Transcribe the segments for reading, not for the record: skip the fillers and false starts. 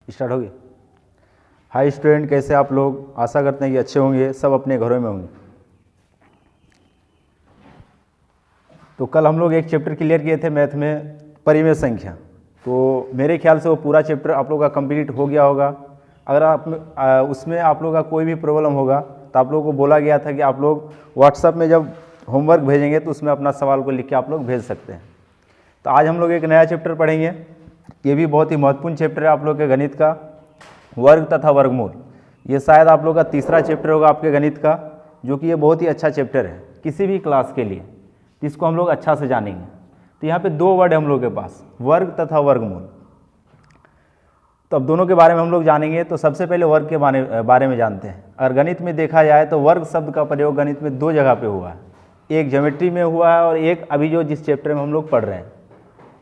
Start हो गई। Hi student, कैसे आप लोग? आशा करते हैं कि अच्छे होंगे, सब अपने घरों में होंगे। तो कल हम लोग एक चैप्टर क्लियर किए थे मैथ में, परिमेय संख्या। तो मेरे ख्याल से वो पूरा चैप्टर आप लोग का कंप्लीट हो गया होगा। अगर आप उसमें आप लोग का कोई भी प्रॉब्लम होगा तो आप लोगों को बोला गया था कि आप लोग व्हाट्सएप में जब होमवर्क भेजेंगे तो उसमें अपना सवाल को लिख के आप लोग भेज सकते हैं। तो आज हम लोग एक नया चैप्टर पढ़ेंगे। ये भी बहुत ही महत्वपूर्ण चैप्टर है आप लोग के गणित का, वर्ग तथा वर्गमूल। ये शायद आप लोग का तीसरा चैप्टर होगा आपके गणित का, जो कि ये बहुत ही अच्छा चैप्टर है किसी भी क्लास के लिए, जिसको हम लोग अच्छा से जानेंगे। तो यहाँ पे दो वर्ड है हम लोग के पास, वर्ग तथा वर्गमूल। तो अब दोनों के बारे में हम लोग जानेंगे। तो सबसे पहले वर्ग के बारे में जानते हैं। अगर गणित में देखा जाए तो वर्ग शब्द का प्रयोग गणित में दो जगह पे हुआ है, एक ज्योमेट्री में हुआ है और एक अभी जो जिस चैप्टर में हम लोग पढ़ रहे हैं।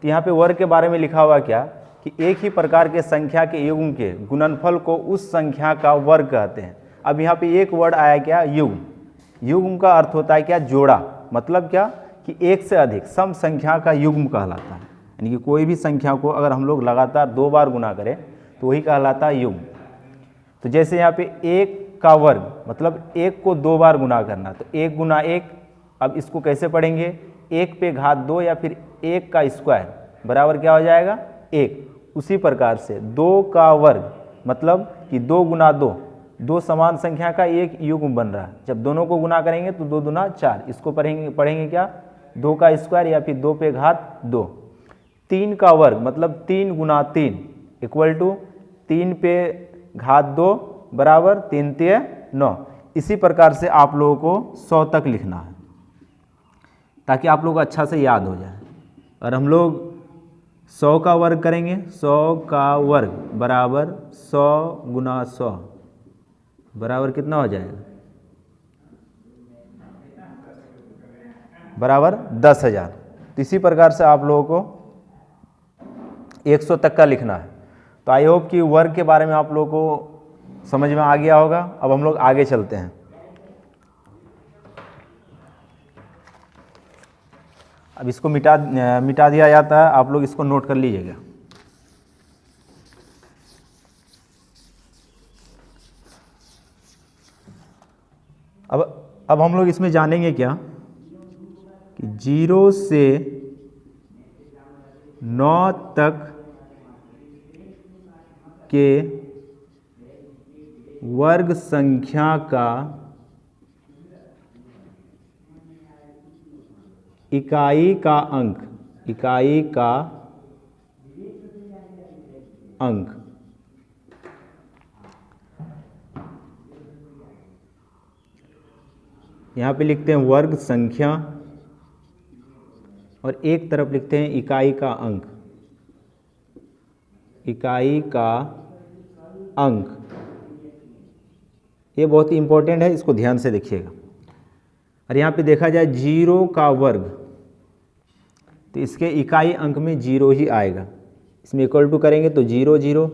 तो यहाँ पे वर्ग के बारे में लिखा हुआ क्या कि एक ही प्रकार के संख्या के युग्म के गुणनफल को उस संख्या का वर्ग कहते हैं। अब यहाँ पे एक वर्ड आया क्या, युग्म। युग्म का अर्थ होता है क्या, जोड़ा। मतलब क्या कि एक से अधिक सम संख्या का युग्म कहलाता है। यानी कि कोई भी संख्या को अगर हम लोग लगातार दो बार गुना करें तो वही कहलाता है युग्म। तो जैसे यहाँ पे एक का वर्ग मतलब एक को दो बार गुना करना, तो एक गुना एक। अब इसको कैसे पढ़ेंगे, एक पे घात दो या फिर एक का स्क्वायर बराबर क्या हो जाएगा, एक। उसी प्रकार से दो का वर्ग मतलब कि दो गुना दो, दो समान संख्या का एक युग्म बन रहा है। जब दोनों को गुना करेंगे तो दो दुना चार। इसको पढ़ेंगे क्या, दो का स्क्वायर या फिर दो पे घात दो। तीन का वर्ग मतलब तीन गुना तीन इक्वल टू तीन पे घात दो बराबर तीन तिये नौ। इसी प्रकार से आप लोगों को 100 तक लिखना है ताकि आप लोगों को अच्छा से याद हो जाए। और हम लोग 100 का वर्ग करेंगे, 100 का वर्ग बराबर 100 गुना 100 बराबर कितना हो जाएगा, बराबर 10,000। तो इसी प्रकार से आप लोगों को 100 तक का लिखना है। तो आई होप कि वर्ग के बारे में आप लोगों को समझ में आ गया होगा। अब हम लोग आगे चलते हैं। अब इसको मिटा दिया जाता है, आप लोग इसको नोट कर लीजिएगा। अब हम लोग इसमें जानेंगे क्या कि 0 से 9 तक के वर्ग संख्या का इकाई का अंक, इकाई का अंक यहाँ पे लिखते हैं वर्ग संख्या और एक तरफ लिखते हैं इकाई का अंक, इकाई का अंक। ये बहुत ही इंपॉर्टेंट है, इसको ध्यान से देखिएगा। और यहाँ पे देखा जाए 0 का वर्ग, तो इसके इकाई अंक में 0 ही आएगा। इसमें इक्वल टू करेंगे तो 0 0।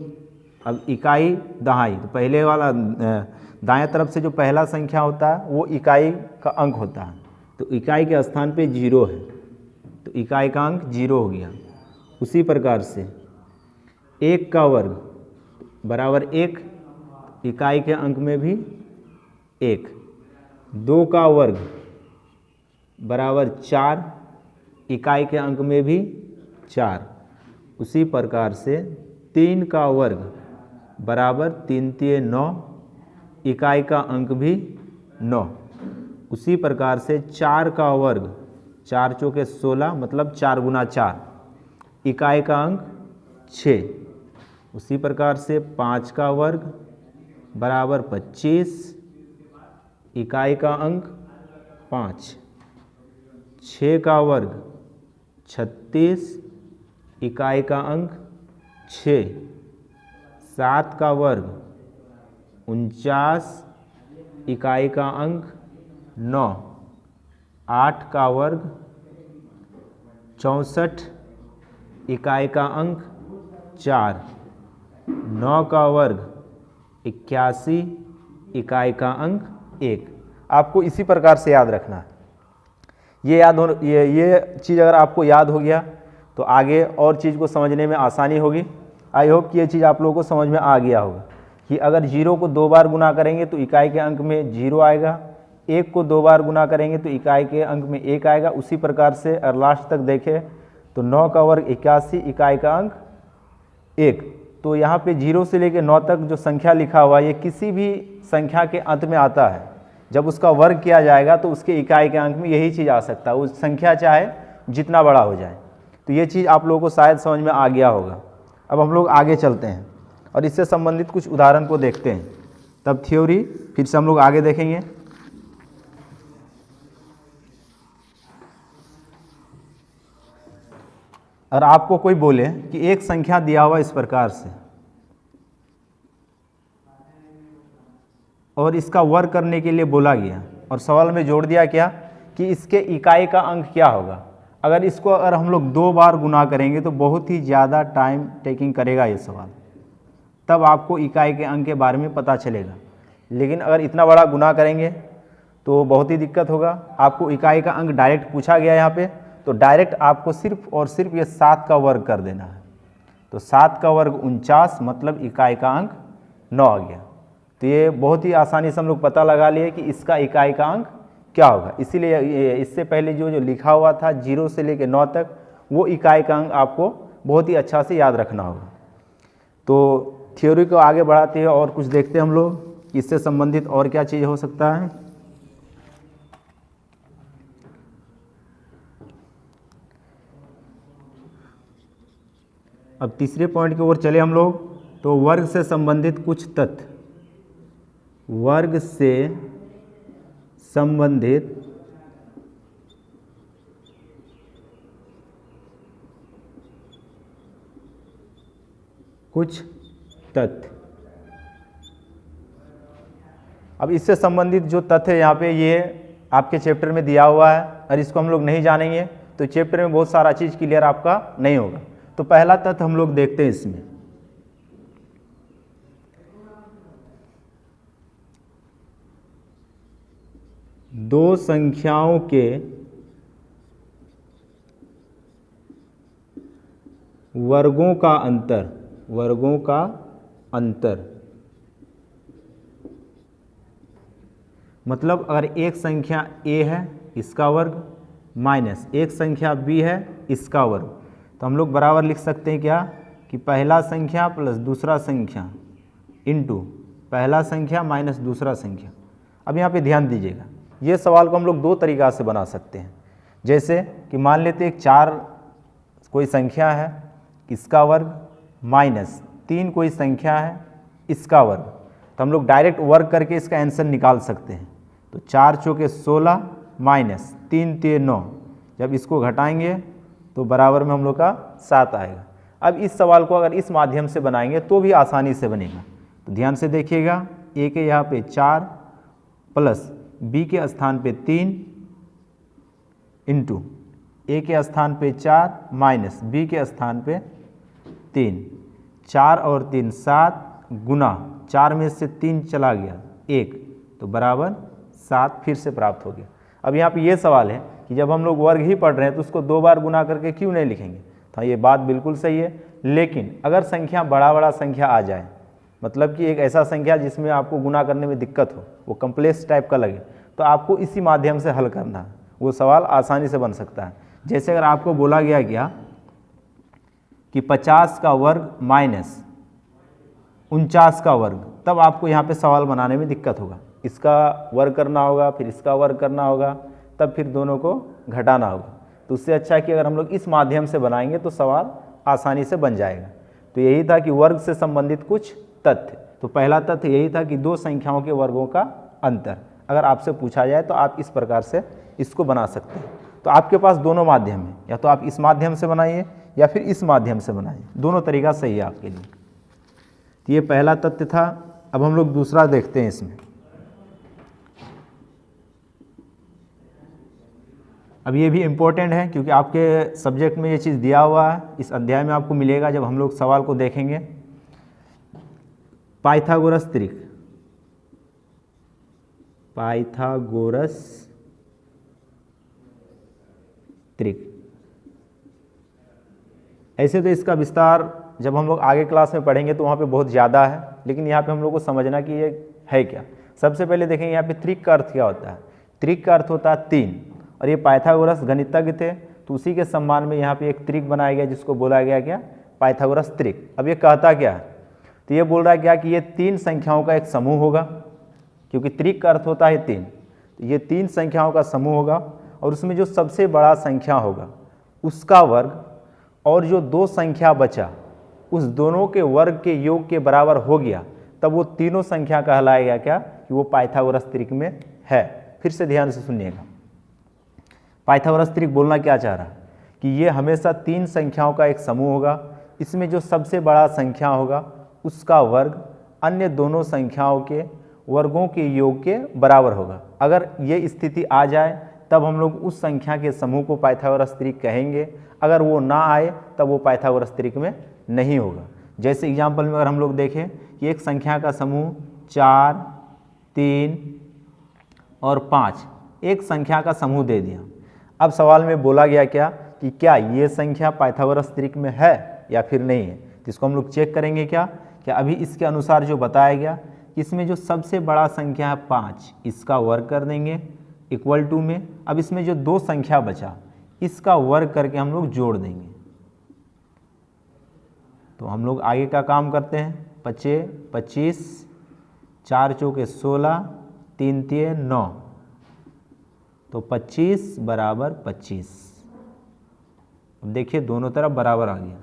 अब इकाई दहाई, तो पहले वाला दाएं तरफ से जो पहला संख्या होता है वो इकाई का अंक होता है। तो इकाई के स्थान पे 0 है तो इकाई का अंक 0 हो गया। उसी प्रकार से 1 का वर्ग बराबर 1, इकाई के अंक में भी 1। 2 का वर्ग बराबर 4, इकाई के अंक में भी 4। उसी प्रकार से 3 का वर्ग बराबर 3 तिये 9, इकाई का अंक भी 9। उसी प्रकार से 4 का वर्ग, 4 चौके 16 मतलब 4 गुना 4, इकाई का अंक 6। उसी प्रकार से 5 का वर्ग बराबर 25, इकाई का अंक 5। 6 का वर्ग 36, इकाई का अंक 6। 7 का वर्ग 49, इकाई का अंक 9। 8 का वर्ग 64, इकाई का अंक 4। 9 का वर्ग 81, इकाई का अंक 1। आपको इसी प्रकार से याद रखना है। ये चीज़ अगर आपको याद हो गया तो आगे और चीज़ को समझने में आसानी होगी आई होप कि ये चीज़ आप लोगों को समझ में आ गया होगा कि अगर 0 को 2 बार गुना करेंगे तो इकाई के अंक में 0 आएगा, 1 को 2 बार गुना करेंगे तो इकाई के अंक में 1 आएगा। उसी प्रकार से अगर लास्ट तक देखें तो 9 का वर्ग 81, इकाई का अंक 1। तो यहाँ पे 0 से लेकर 9 तक जो संख्या लिखा हुआ है ये किसी भी संख्या के अंत में आता है। जब उसका वर्ग किया जाएगा तो उसके इकाई के अंक में यही चीज़ आ सकता है, वो संख्या चाहे जितना बड़ा हो जाए। तो ये चीज़ आप लोगों को शायद समझ में आ गया होगा। अब हम लोग आगे चलते हैं और इससे संबंधित कुछ उदाहरण को देखते हैं, तब थ्योरी फिर से हम लोग आगे देखेंगे। और आपको कोई बोले कि एक संख्या दिया हुआ इस प्रकार से और इसका वर्ग करने के लिए बोला गया और सवाल में जोड़ दिया क्या कि इसके इकाई का अंक क्या होगा। अगर हम लोग 2 बार गुना करेंगे तो बहुत ही ज़्यादा टाइम टेकिंग करेगा ये सवाल, तब आपको इकाई के अंक के बारे में पता चलेगा। लेकिन अगर इतना बड़ा गुना करेंगे तो बहुत ही दिक्कत होगा। आपको इकाई का अंक डायरेक्ट पूछा गया यहाँ पे, तो डायरेक्ट आपको सिर्फ और सिर्फ ये 7 का वर्ग कर देना है। तो 7 का वर्ग 49, मतलब इकाई का अंक 9 आ गया। तो ये बहुत ही आसानी से हम लोग पता लगा लिए कि इसका इकाई का अंक क्या होगा। इसीलिए इससे पहले जो लिखा हुआ था 0 से लेकर 9 तक, वो इकाई का अंक आपको बहुत ही अच्छा से याद रखना होगा। तो थ्योरी को आगे बढ़ाते हैं और कुछ देखते हैं हम लोग इससे संबंधित और क्या चीज़ हो सकता है। अब तीसरे पॉइंट की ओर चले हम लोग। तो वर्ग से संबंधित कुछ तथ्य, वर्ग से संबंधित कुछ तथ्य। अब इससे संबंधित जो तथ्य यहाँ पे ये आपके चैप्टर में दिया हुआ है और इसको हम लोग नहीं जानेंगे तो चैप्टर में बहुत सारा चीज़ क्लियर आपका नहीं होगा। तो पहला तथ्य हम लोग देखते हैं इसमें। दो संख्याओं के वर्गों का अंतर, मतलब अगर एक संख्या a है इसका वर्ग माइनस एक संख्या b है इसका वर्ग, तो हम लोग बराबर लिख सकते हैं क्या कि पहला संख्या प्लस दूसरा संख्या इंटू पहला संख्या माइनस दूसरा संख्या। अब यहाँ पे ध्यान दीजिएगा, ये सवाल को हम लोग 2 तरीक़ा से बना सकते हैं। जैसे कि मान लेते हैं 4 कोई संख्या है इसका वर्ग माइनस 3 कोई संख्या है इसका वर्ग, तो हम लोग डायरेक्ट वर्ग करके इसका आंसर निकाल सकते हैं। तो 4 चौके 16 माइनस 3 3 9, जब इसको घटाएंगे तो बराबर में हम लोग का 7 आएगा। अब इस सवाल को अगर इस माध्यम से बनाएंगे तो भी आसानी से बनेगा। तो ध्यान से देखिएगा, a के यहाँ पे 4 प्लस b के स्थान पे 3 इंटू a के स्थान पे 4 माइनस b के स्थान पे 3, 4 और 3 7 गुना 4 में से 3 चला गया 1, तो बराबर 7 फिर से प्राप्त हो गया। अब यहाँ पे ये सवाल है कि जब हम लोग वर्ग ही पढ़ रहे हैं तो उसको 2 बार गुना करके क्यों नहीं लिखेंगे। तो ये बात बिल्कुल सही है, लेकिन अगर संख्या बड़ा संख्या आ जाए, मतलब कि एक ऐसा संख्या जिसमें आपको गुना करने में दिक्कत हो, वो कम्प्लेक्स टाइप का लगे, तो आपको इसी माध्यम से हल करना है, वो सवाल आसानी से बन सकता है। जैसे अगर आपको बोला गया कि 50 का वर्ग माइनस 49 का वर्ग, तब आपको यहाँ पे सवाल बनाने में दिक्कत होगा। इसका वर्ग करना होगा, फिर इसका वर्ग करना होगा, तब फिर दोनों को घटाना होगा। तो उससे अच्छा है कि अगर हम लोग इस माध्यम से बनाएंगे तो सवाल आसानी से बन जाएगा। तो यही था कि वर्ग से संबंधित कुछ तथ्य। तो पहला तथ्य यही था कि 2 संख्याओं के वर्गों का अंतर अगर आपसे पूछा जाए तो आप इस प्रकार से इसको बना सकते हैं। तो आपके पास दोनों माध्यम है, या तो आप इस माध्यम से बनाइए या फिर इस माध्यम से बनाइए, दोनों तरीका सही है आपके लिए। तो ये पहला तथ्य था। अब हम लोग दूसरा देखते हैं इसमें। अब ये भी इम्पोर्टेंट है क्योंकि आपके सब्जेक्ट में ये चीज़ दिया हुआ है, इस अध्याय में आपको मिलेगा जब हम लोग सवाल को देखेंगे। पाइथागोरस त्रिक, पाइथागोरस त्रिक। ऐसे तो इसका विस्तार जब हम लोग आगे क्लास में पढ़ेंगे तो वहाँ पे बहुत ज़्यादा है, लेकिन यहाँ पे हम लोग को समझना कि ये है क्या। सबसे पहले देखेंगे यहाँ पे त्रिक का अर्थ क्या होता है। त्रिक का अर्थ होता है 3, और ये पाइथागोरस गणितज्ञ थे तो उसी के सम्मान में यहाँ पे एक त्रिक बनाया गया जिसको बोला गया क्या, पाइथागोरस त्रिक। अब ये कहता क्या है, तो ये बोल रहा है क्या कि ये 3 संख्याओं का एक समूह होगा, क्योंकि त्रिक का अर्थ होता है 3, तो ये 3 संख्याओं का समूह होगा और उसमें जो सबसे बड़ा संख्या होगा उसका वर्ग, और जो 2 संख्या बचा उस दोनों के वर्ग के योग के बराबर हो गया, तब वो तीनों संख्या कहलाएगा क्या, कि वो पाइथागोरस त्रिक में है। फिर से ध्यान से सुनिएगा, पाइथागोरस त्रिक बोलना क्या चाह रहा है कि ये हमेशा 3 संख्याओं का एक समूह होगा, इसमें जो सबसे बड़ा संख्या होगा उसका वर्ग अन्य दोनों संख्याओं के वर्गों के योग के बराबर होगा। अगर ये स्थिति आ जाए तब हम लोग उस संख्या के समूह को पाइथागोरस त्रिक कहेंगे, अगर वो ना आए तब वो पाइथागोरस त्रिक में नहीं होगा। जैसे एग्जाम्पल में अगर हम लोग देखें कि एक संख्या का समूह 4, 3 और 5 एक संख्या का समूह दे दिया। अब सवाल में बोला गया क्या कि क्या ये संख्या पाइथागोरस त्रिक में है या फिर नहीं है, तो इसको हम लोग चेक करेंगे क्या अभी इसके अनुसार जो बताया गया कि इसमें जो सबसे बड़ा संख्या है 5, इसका वर्ग कर देंगे इक्वल टू में। अब इसमें जो 2 संख्या बचा इसका वर्ग करके हम लोग जोड़ देंगे। तो हम लोग आगे का काम करते हैं। 25, 25, 4 चौके 16, 3 तिये 9, तो 25 बराबर 25। अब देखिए दोनों तरफ बराबर आ गया।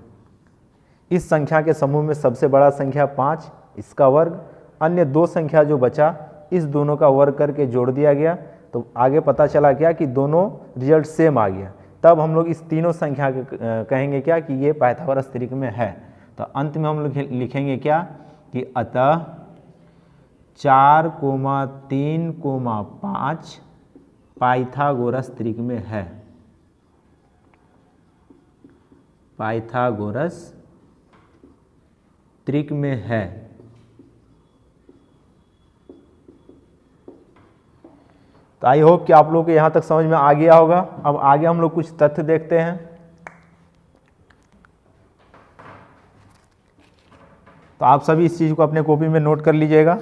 इस संख्या के समूह में सबसे बड़ा संख्या 5, इसका वर्ग, अन्य 2 संख्या जो बचा इस दोनों का वर्ग करके जोड़ दिया गया। तो आगे पता चला क्या कि दोनों रिजल्ट सेम आ गया। तब हम लोग इस तीनों संख्या के कहेंगे क्या कि ये पाइथागोरस त्रिक में है। तो अंत में हम लोग लिखेंगे क्या कि अतः 4, 3, 5 पाइथागोरस त्रिक में है। पाइथागोरस त्रिक में है। तो आई होप कि आप लोगों को यहाँ तक समझ में आ गया होगा। अब आगे हम लोग कुछ तथ्य देखते हैं। तो आप सभी इस चीज़ को अपने कॉपी में नोट कर लीजिएगा।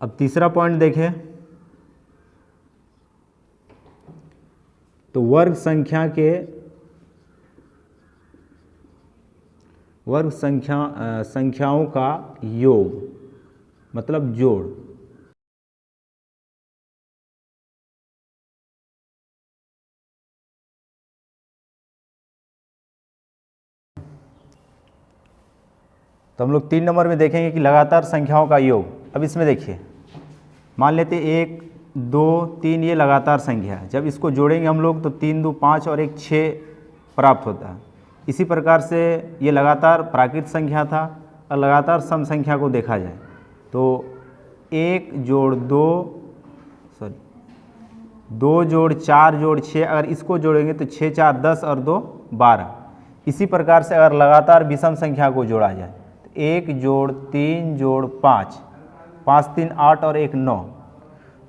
अब तीसरा पॉइंट देखें तो वर्ग संख्याओं का योग मतलब जोड़। तो हम लोग 3 नंबर में देखेंगे कि लगातार संख्याओं का योग। अब इसमें देखिए, मान लेते 1, 2, 3 ये लगातार संख्या है। जब इसको जोड़ेंगे हम लोग तो 3 2 5 और 1 6 प्राप्त होता है। इसी प्रकार से ये लगातार प्राकृत संख्या था। और लगातार सम संख्या को देखा जाए तो 1 जोड़ 2 जोड़ 4 जोड़ 6, अगर इसको जोड़ेंगे तो 6 4 10 और 2 12। इसी प्रकार से अगर लगातार विषम संख्या को जोड़ा जाए तो 1 जोड़ 3 जोड़ 5, 5 3 8 और 1 9।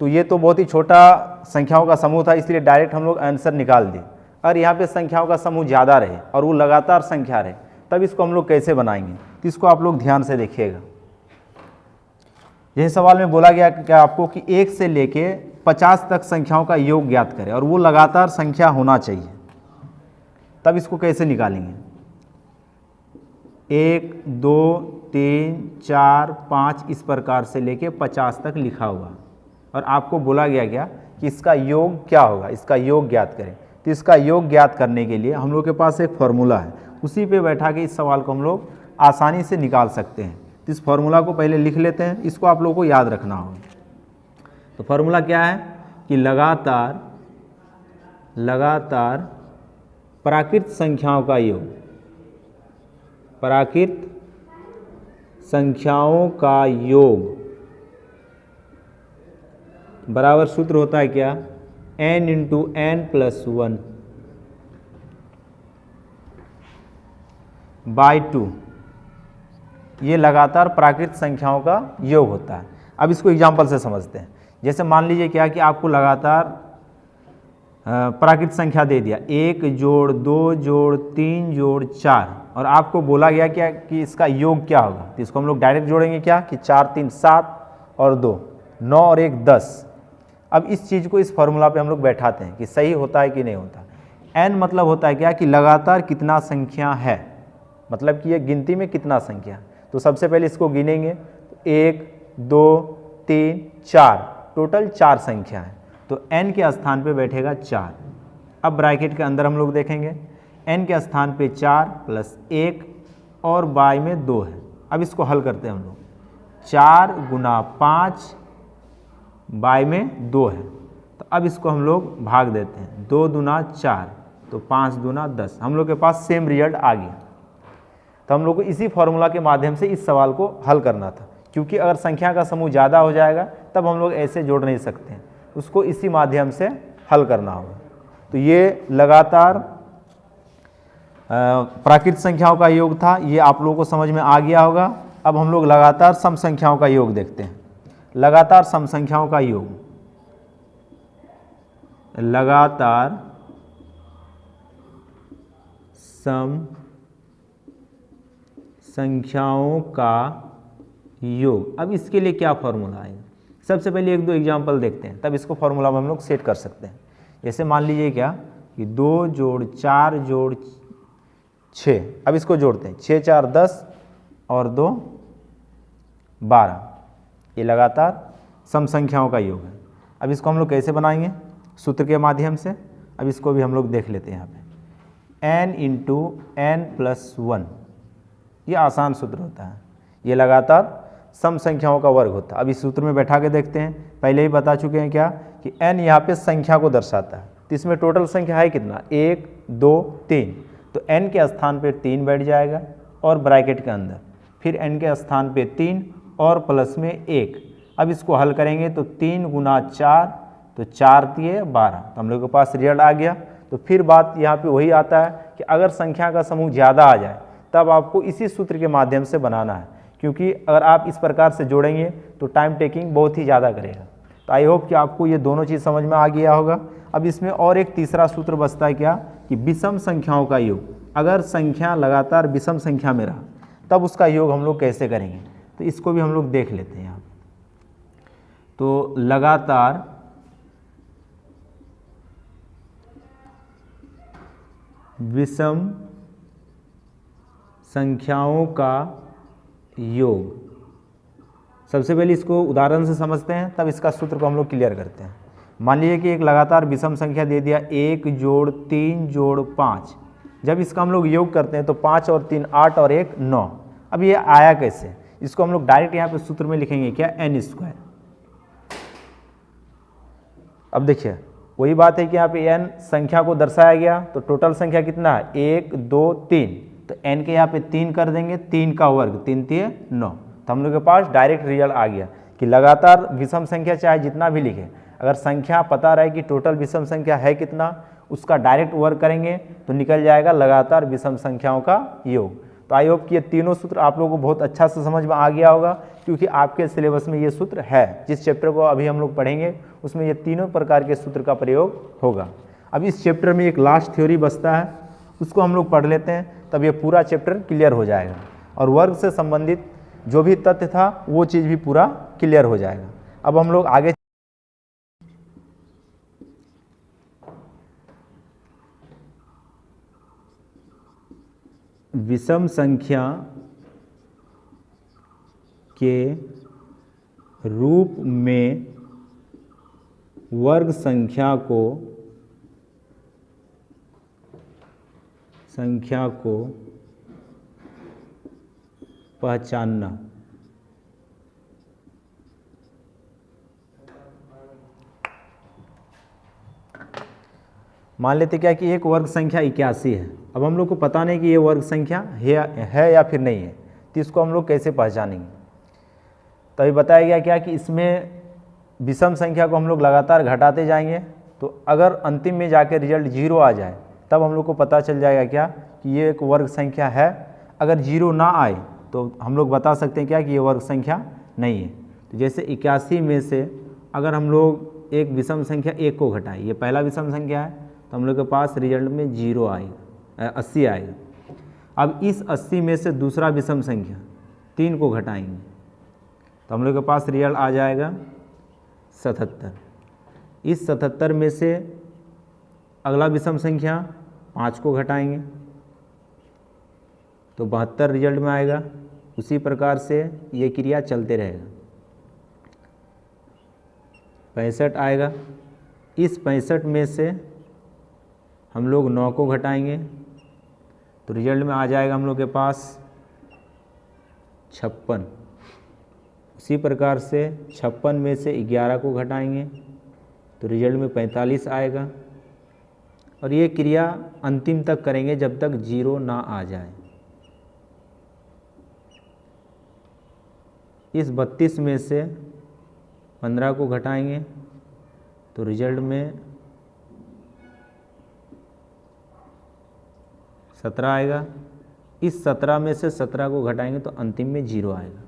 तो ये तो बहुत ही छोटा संख्याओं का समूह था, इसलिए डायरेक्ट हम लोग आंसर निकाल दिए। और यहाँ पे संख्याओं का समूह ज़्यादा रहे और वो लगातार संख्या रहे, तब इसको हम लोग कैसे बनाएंगे, तो इसको आप लोग ध्यान से देखिएगा। यह सवाल में बोला गया कि आपको कि 1 से लेके 50 तक संख्याओं का योग ज्ञात करें और वो लगातार संख्या होना चाहिए। तब इसको कैसे निकालेंगे। 1 2 3 4 5 इस प्रकार से लेके 50 तक लिखा हुआ, और आपको बोला गया कि इसका योग क्या होगा, इसका योग ज्ञात करें। तो इसका योग ज्ञात करने के लिए हम लोग के पास एक फॉर्मूला है, उसी पे बैठा के इस सवाल को हम लोग आसानी से निकाल सकते हैं। तो इस फॉर्मूला को पहले लिख लेते हैं, इसको आप लोगों को याद रखना होगा। तो फॉर्मूला क्या है कि लगातार प्राकृत संख्याओं का योग, प्राकृत संख्याओं का योग बराबर सूत्र होता है क्या, n × n + 1। बाई 2, ये लगातार प्राकृत संख्याओं का योग होता है। अब इसको एग्जाम्पल से समझते हैं। जैसे मान लीजिए क्या कि आपको लगातार प्राकृत संख्या दे दिया 1 जोड़ 2 जोड़ 3 जोड़ 4, और आपको बोला गया क्या कि इसका योग क्या होगा, तो इसको हम लोग डायरेक्ट जोड़ेंगे क्या कि 4 3 7 और 2 9 और 1 10। अब इस चीज़ को इस फॉर्मूला पे हम लोग बैठाते हैं कि सही होता है कि नहीं होता। n मतलब होता है क्या कि लगातार कितना संख्या है, मतलब कि ये गिनती में कितना संख्या। तो सबसे पहले इसको गिनेंगे, 1 2 3 4, टोटल 4 संख्या है, तो n के स्थान पे बैठेगा 4। अब ब्रैकेट के अंदर हम लोग देखेंगे n के स्थान पे 4 प्लस 1 और बाई में 2 है। अब इसको हल करते हैं हम लोग, 4 गुना 5 बाई में 2 है, तो अब इसको हम लोग भाग देते हैं, 2 दूना 4 तो 5 दूना 10। हम लोग के पास सेम रिजल्ट आ गया। तो हम लोग को इसी फॉर्मूला के माध्यम से इस सवाल को हल करना था, क्योंकि अगर संख्या का समूह ज़्यादा हो जाएगा तब हम लोग ऐसे जोड़ नहीं सकते हैं, उसको इसी माध्यम से हल करना होगा। तो ये लगातार प्राकृत संख्याओं का योग था, ये आप लोगों को समझ में आ गया होगा। अब हम लोग लगातार सम संख्याओं का योग देखते हैं। लगातार सम संख्याओं का योग, लगातार सम संख्याओं का योग। अब इसके लिए क्या फॉर्मूला आएगा, सबसे पहले 1 2 एग्जाम्पल देखते हैं, तब इसको फॉर्मूला में हम लोग सेट कर सकते हैं। जैसे मान लीजिए क्या कि 2 जोड़ 4 जोड़ 6, अब इसको जोड़ते हैं, 6 4 10 और 2 12, ये लगातार सम संख्याओं का योग है। अब इसको हम लोग कैसे बनाएंगे, सूत्र के माध्यम से। अब इसको भी हम लोग देख लेते हैं यहाँ पे, n इंटू n प्लस 1, ये आसान सूत्र होता है, ये लगातार सम संख्याओं का वर्ग होता है। अब इस सूत्र में बैठा के देखते हैं, पहले ही बता चुके हैं क्या कि n यहाँ पे संख्या को दर्शाता है, तो इसमें टोटल संख्या है कितना, 1 2 3, तो n के स्थान पे 3 बैठ जाएगा और ब्रैकेट के अंदर फिर n के स्थान पे 3 और प्लस में 1। अब इसको हल करेंगे तो 3 गुना 4 तो 4 दिए 12, तो हम लोग के पास रिजल्ट आ गया। तो फिर बात यहाँ पे वही आता है कि अगर संख्या का समूह ज़्यादा आ जाए तब आपको इसी सूत्र के माध्यम से बनाना है, क्योंकि अगर आप इस प्रकार से जोड़ेंगे तो टाइम टेकिंग बहुत ही ज़्यादा करेगा। तो आई होप कि आपको ये दोनों चीज़ समझ में आ गया होगा। अब इसमें और एक तीसरा सूत्र बचता है क्या कि विषम संख्याओं का योग। अगर संख्या लगातार विषम संख्या में रहा तब उसका योग हम लोग कैसे करेंगे, तो इसको भी हम लोग देख लेते हैं यहाँ। तो लगातार विषम संख्याओं का योग, सबसे पहले इसको उदाहरण से समझते हैं, तब इसका सूत्र को हम लोग क्लियर करते हैं। मान लीजिए कि एक लगातार विषम संख्या दे दिया 1 जोड़ 3 जोड़ 5, जब इसका हम लोग योग करते हैं तो 5 और 3 8 और 1 9। अब ये आया कैसे, इसको हम लोग डायरेक्ट यहाँ पे सूत्र में लिखेंगे क्या, n²। अब देखिए वही बात है कि यहाँ पे n संख्या को दर्शाया गया, तो टोटल संख्या कितना है 1 2 3, तो n के यहाँ पे 3 कर देंगे, 3 का वर्ग 3 3 9, तो हम लोग के पास डायरेक्ट रिजल्ट आ गया कि लगातार विषम संख्या चाहे जितना भी लिखे, अगर संख्या पता रहे कि टोटल विषम संख्या है कितना, उसका डायरेक्ट वर्ग करेंगे तो निकल जाएगा लगातार विषम संख्याओं का योग। तो आई होप कि ये तीनों सूत्र आप लोगों को बहुत अच्छा से समझ में आ गया होगा, क्योंकि आपके सिलेबस में ये सूत्र है। जिस चैप्टर को अभी हम लोग पढ़ेंगे उसमें ये तीनों प्रकार के सूत्र का प्रयोग होगा। अब इस चैप्टर में एक लास्ट थ्योरी बचता है, उसको हम लोग पढ़ लेते हैं, तब ये पूरा चैप्टर क्लियर हो जाएगा और वर्ग से संबंधित जो भी तथ्य था वो चीज़ भी पूरा क्लियर हो जाएगा। अब हम लोग आगे विषम संख्या के रूप में वर्ग संख्या को पहचानना। मान लेते क्या कि एक वर्ग संख्या 81 है। अब हम लोग को पता नहीं कि ये वर्ग संख्या है या फिर नहीं है, तो इसको हम लोग कैसे पहचानेंगे। तभी बताया गया क्या कि इसमें विषम संख्या को हम लोग लगातार घटाते जाएंगे, तो अगर अंतिम में जाके रिजल्ट 0 आ जाए तब हम लोग को पता चल जाएगा क्या कि ये एक वर्ग संख्या है। अगर 0 ना आए तो हम लोग बता सकते हैं क्या कि ये वर्ग संख्या नहीं है। तो जैसे 81 में से अगर हम लोग एक विषम संख्या 1 को घटाएं, ये पहला विषम संख्या है, तो हम लोग के पास रिजल्ट में 0 आएगा, 80 आएगा। अब इस 80 में से दूसरा विषम संख्या 3 को घटाएंगे तो हम लोग के पास रिजल्ट आ जाएगा 77। इस 77 में से अगला विषम संख्या 5 को घटाएंगे तो 72 रिजल्ट में आएगा। उसी प्रकार से ये क्रिया चलते रहेगा। 65 आएगा। इस 65 में से हम लोग 9 को घटाएंगे तो रिजल्ट में आ जाएगा हम लोग के पास 56। उसी प्रकार से 56 में से 11 को घटाएंगे तो रिजल्ट में 45 आएगा। और ये क्रिया अंतिम तक करेंगे जब तक 0 ना आ जाए। इस 32 में से 15 को घटाएंगे तो रिजल्ट में 17 आएगा। इस 17 में से 17 को घटाएंगे तो अंतिम में 0 आएगा।